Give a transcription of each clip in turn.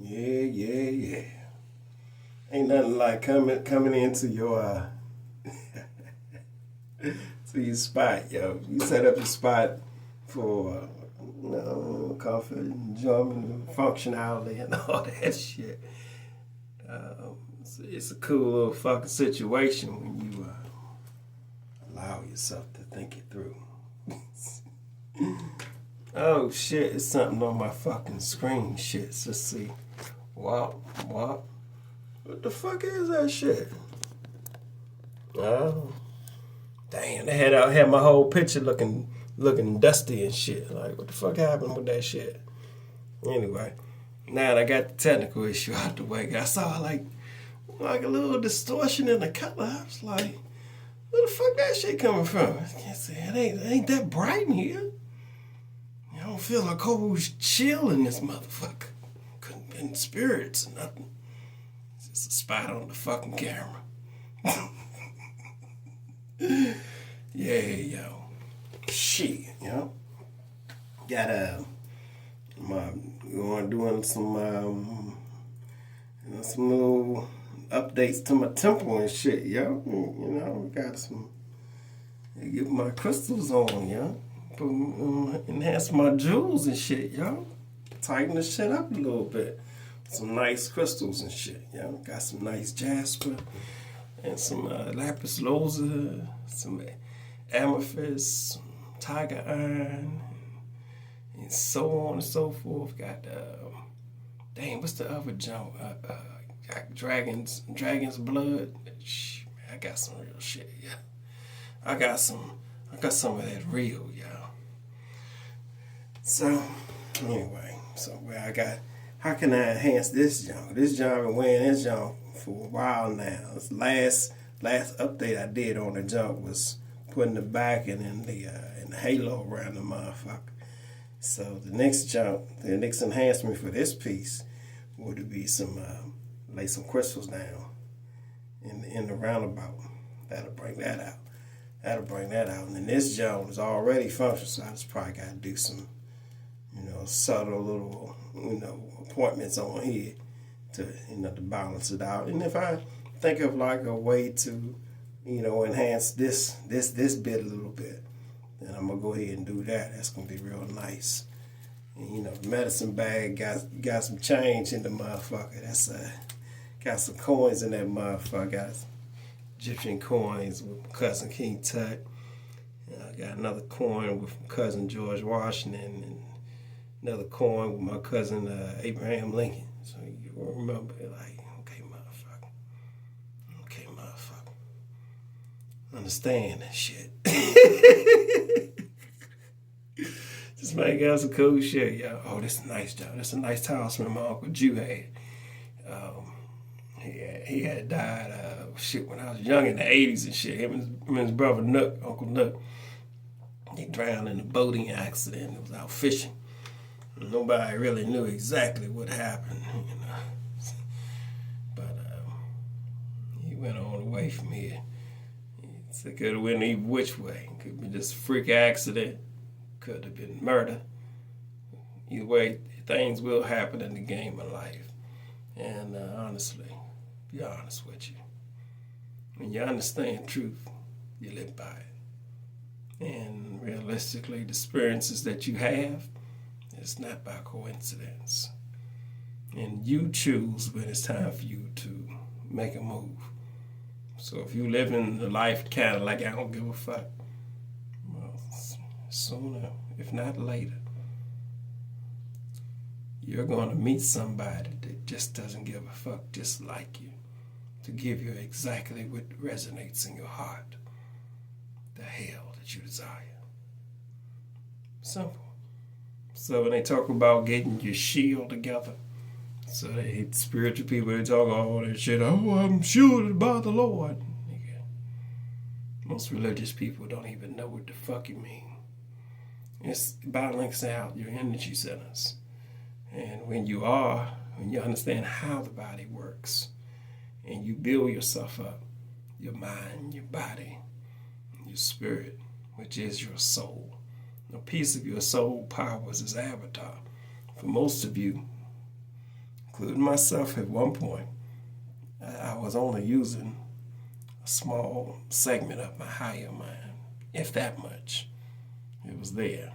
Yeah. Ain't nothing like coming into your to your spot, yo. You set up your spot for comfort, enjoyment, functionality, and all that shit. It's a cool little fucking situation when you allow yourself to think it through. Oh shit, it's something on my fucking screen. Shit, let's see. Wow. What the fuck is that shit? Oh, damn! They had my whole picture looking dusty and shit. Like, what the fuck happened with that shit? Anyway, now that I got the technical issue out the way, I saw like a little distortion in the color. I was like, where the fuck that shit coming from? I can't say it ain't that bright in here. I don't feel a cold chill in this motherfucker. Couldn't be in spirits or nothing. It's just a spot on the fucking camera. Yeah, yo. Shit, yo. Got doing some little updates to my temple and shit, yo. You know, got some get my crystals on, yo. Enhance my jewels and shit, yo. Tighten the shit up a little bit. Some nice crystals and shit, yo. Got some nice jasper and some lapis lazuli, some amethyst, some tiger iron, and so on and so forth. Got what's the other junk? Got dragon's blood. Shh, man, I got some real shit, yeah. I got some of that real, yeah. So anyway, how can I enhance this junk? This junk been wearing this junk for a while now. This last update I did on the junk was putting the back and in the halo around the motherfucker. So the next enhancement for this piece would be lay some crystals down in the roundabout. That'll bring that out. And then this junk is already functional, so I just probably got to do some, subtle little, appointments on here to balance it out. And if I think of like a way to, enhance this bit a little bit, then I'm gonna go ahead and do that. That's gonna be real nice. And the medicine bag got some change in the motherfucker. That's got some coins in that motherfucker. Got Egyptian coins with my cousin King Tut. I got another coin with my cousin George Washington, and another coin with my cousin Abraham Lincoln. So you will remember, like, okay, motherfucker. Understand that shit. Just make out some cool shit, yo. Oh, this is a nice job. This is a nice talisman my Uncle Jew had. He had died when I was young in the 80s and shit. Him and his brother Nook, Uncle Nook. He drowned in a boating accident. He was out fishing. Nobody really knew exactly what happened, But he went on away from here. It could have went either which way. It could have been just a freak accident. Could have been murder. Either way, things will happen in the game of life. And honestly, be honest with you. When you understand truth, you live by it. And realistically, the experiences that you have, it's not by coincidence. And you choose when it's time for you to make a move. So if you live in the life kind of like I don't give a fuck, well, sooner, if not later, you're going to meet somebody that just doesn't give a fuck, just like you, to give you exactly what resonates in your heart, the hell that you desire. Simple. So when they talk about getting your shield together, so they spiritual people, they talk all that shit, oh, I'm shielded by the Lord. Nigga. Most religious people don't even know what the fuck you mean. It's balancing out your energy centers. And when you understand how the body works, and you build yourself up, your mind, your body, your spirit, which is your soul. A piece of your soul powers is avatar. for most of you, including myself at one point, I was only using a small segment of my higher mind, if that much. It was there.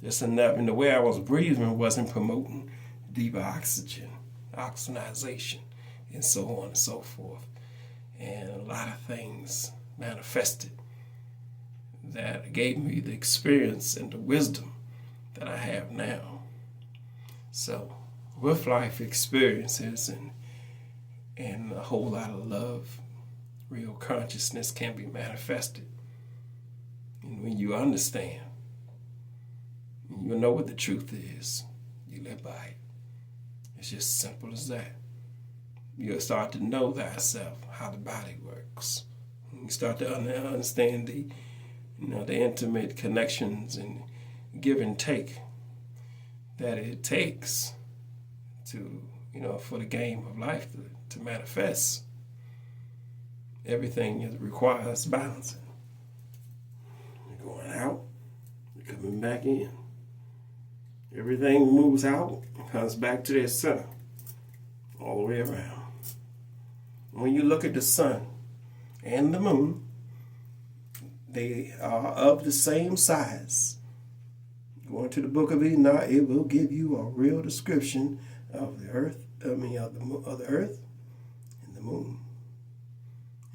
Just enough. And the way I was breathing wasn't promoting deeper oxygenization, and so on and so forth. And a lot of things manifested that gave me the experience and the wisdom that I have now. So, with life experiences and a whole lot of love, real consciousness can be manifested. And when you understand, you know what the truth is, you live by it. It's just simple as that. You'll start to know thyself, how the body works. You start to understand the intimate connections and give and take that it takes to, for the game of life to manifest. Everything requires balancing. You're going out, you're coming back in. Everything moves out and comes back to their center, all the way around. When you look at the sun and the moon, they are of the same size. Going to the book of Enoch, it will give you a real description of the earth, of the earth and the moon.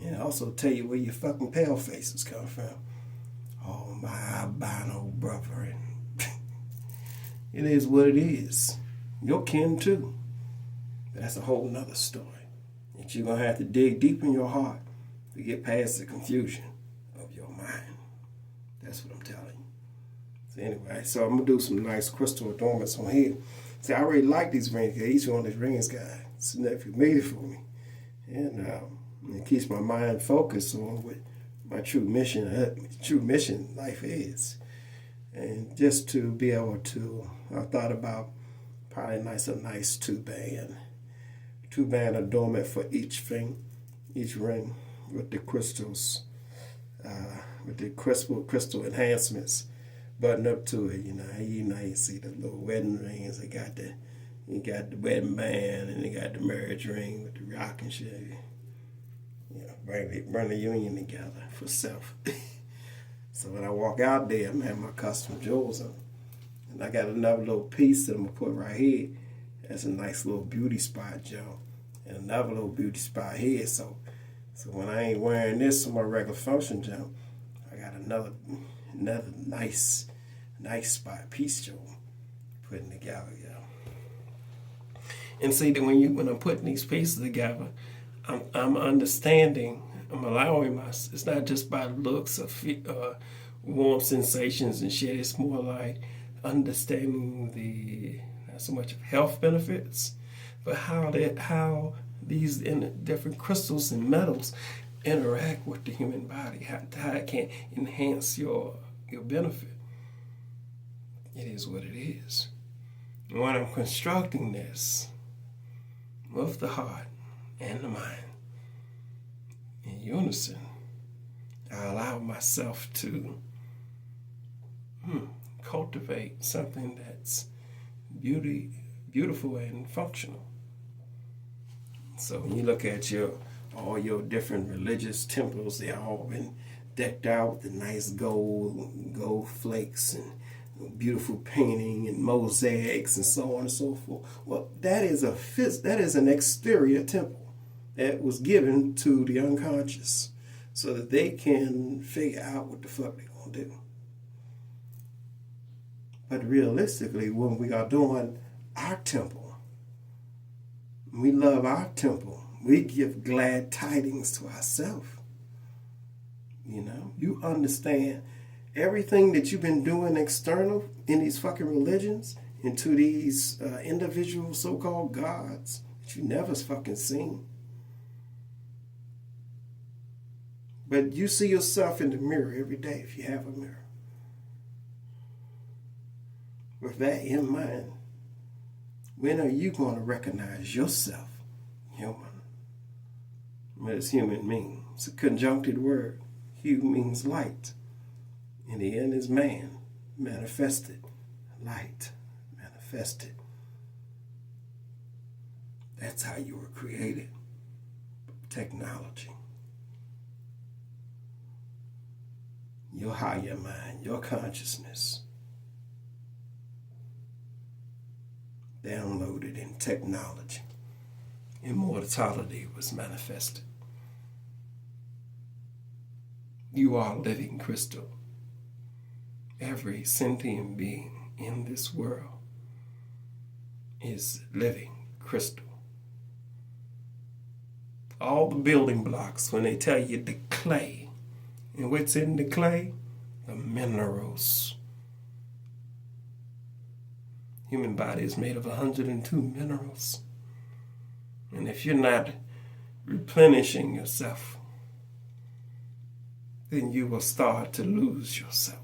And also tell you where your fucking pale faces come from. Oh, my albino brother. It is what it is. Your kin too. But that's a whole nother story. And you're going to have to dig deep in your heart to get past the confusion of your mind. That's what I'm telling you. So anyway, so I'm going to do some nice crystal adornments on here. See, I really like these rings. Each one of these rings got some nephew made it for me. And it keeps my mind focused on what my true mission life is. And just to be able to, I thought about probably a nice two-band adornment for each ring with the crystals, with the crystal enhancements buttoned up to it. You see the little wedding rings. You got the wedding band, and they got the marriage ring with the rock and shit. Bring the union together for self. So when I walk out there, I'm having my custom jewels on. And I got another little piece that I'm going to put right here. That's a nice little beauty spot, Joe. And another little beauty spot here. So when I ain't wearing this on my regular function, Joe, I got another nice spot piece, Joe, putting together, yo. And see that when I'm putting these pieces together, I'm understanding, I'm allowing it's not just by looks of warm sensations and shit. It's more like understanding not so much of health benefits, but how these different crystals and metals interact with the human body, how it can enhance your benefit. It is what it is. And when I'm constructing this with the heart and the mind in unison, I allow myself to cultivate something that's beautiful and functional. So when you look at all your different religious temples, they all been decked out with the nice gold flakes and beautiful painting and mosaics and so on and so forth. Well, that is an exterior temple that was given to the unconscious so that they can figure out what the fuck they're gonna do. But realistically, when we are doing our temple, we love our temple, we give glad tidings to ourselves. You understand everything that you've been doing external in these fucking religions and to these individual so-called gods that you never fucking seen. But you see yourself in the mirror every day if you have a mirror. With that in mind, when are you going to recognize yourself human? What does human mean? It's a conjuncted word. Hu means light. In the end is man, manifested. Light, manifested. manifested. That's how you were created. Technology. Your higher mind, your consciousness, downloaded in technology. Immortality was manifested. You are a living crystal. Every sentient being in this world is living crystal. All the building blocks, when they tell you the clay, and what's in the clay? The minerals. Human body is made of 102 minerals. And if you're not replenishing yourself, then you will start to lose yourself.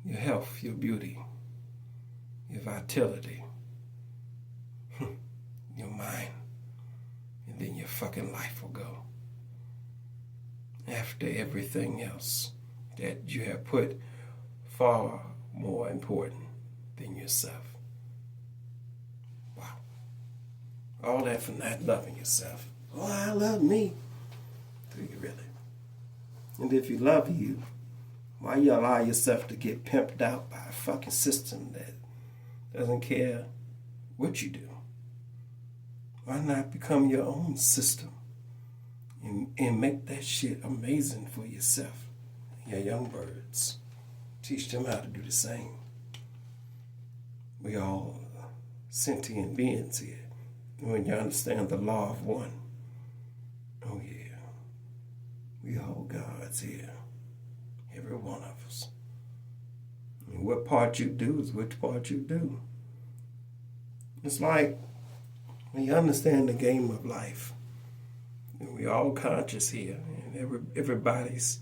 Your health, your beauty, your vitality, your mind, and then your fucking life will go. After everything else that you have put far more important than yourself. Wow. All that for not loving yourself. Oh, I love me. Do you really? And if you love you, why you allow yourself to get pimped out by a fucking system that doesn't care what you do? Why not become your own system and make that shit amazing for yourself? Your young birds. Teach them how to do the same. We all sentient beings here. When you understand the law of one, oh yeah, we all gods here. Every one of us. And what part you do is which part you do. It's like when you understand the game of life, and we all conscious here, and everybody's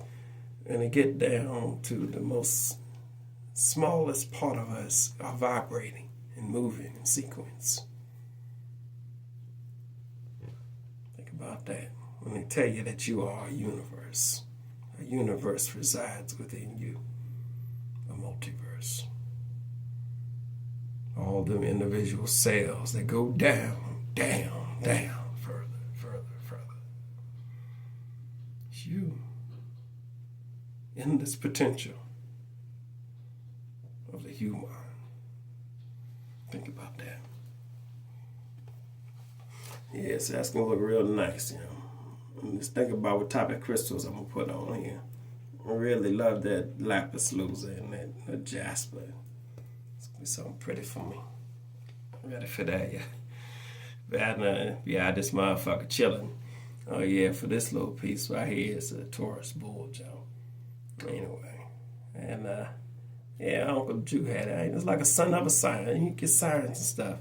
gonna get down to the most smallest part of us are vibrating and moving in sequence. Think about that. When they tell you that you are a universe resides within you, a multiverse. All them individual cells that go down, down, down, further, further, further. It's you in this potential of the human. Think about that. Yes, that's gonna look real nice, you know. And just think about what type of crystals I'm gonna put on here. I really love that lapis lazuli and that jasper. It's gonna be something pretty for me. I'm ready for that, yeah. Yeah, this motherfucker chilling. Oh yeah, for this little piece right here is a Taurus bull, Joe. Anyway, and yeah, Uncle Jew had it. It's like a son of a sign. You get sirens and stuff.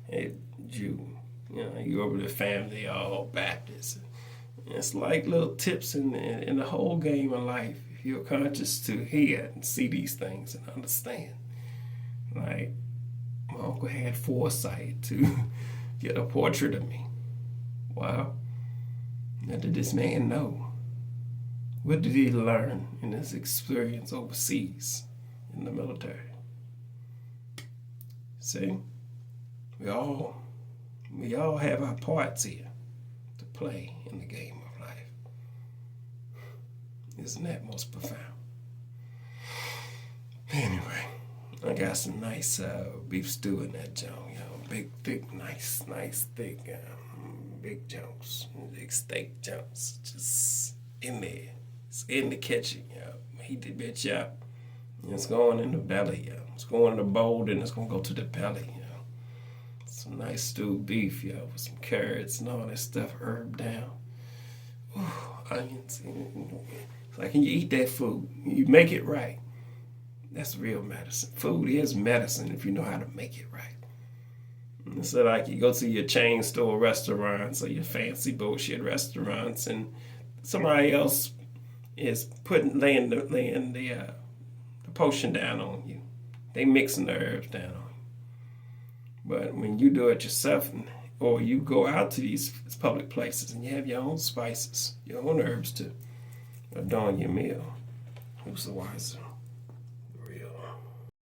Hey, Jew, you know, you over the family, all Baptist. It's like little tips in the whole game of life. If you're conscious to hear and see these things and understand. Like, my uncle had foresight to get a portrait of me. Wow. What did this man know? What did he learn in his experience overseas in the military? See? We all have our parts here to play in the game of life. Isn't that most profound? Anyway, I got some nice beef stew in that junk, you know, big, thick, nice, thick, big junks, big steak junks, just in there. It's in the kitchen, you know. Heat the bitch up. It's going in the belly, you know. It's going in the bowl, then it's going to go to the belly, you know. Some nice stewed beef, you know, with some carrots and all that stuff herbed down. Ooh, onions. It's like, when you eat that food, you make it right. That's real medicine. Food is medicine if you know how to make it right. And so like you go to your chain store restaurants or your fancy bullshit restaurants and somebody else is laying the potion down on you. They mixing the herbs down on you. But when you do it yourself, or you go out to these public places and you have your own spices, your own herbs to adorn your meal, who's the wiser?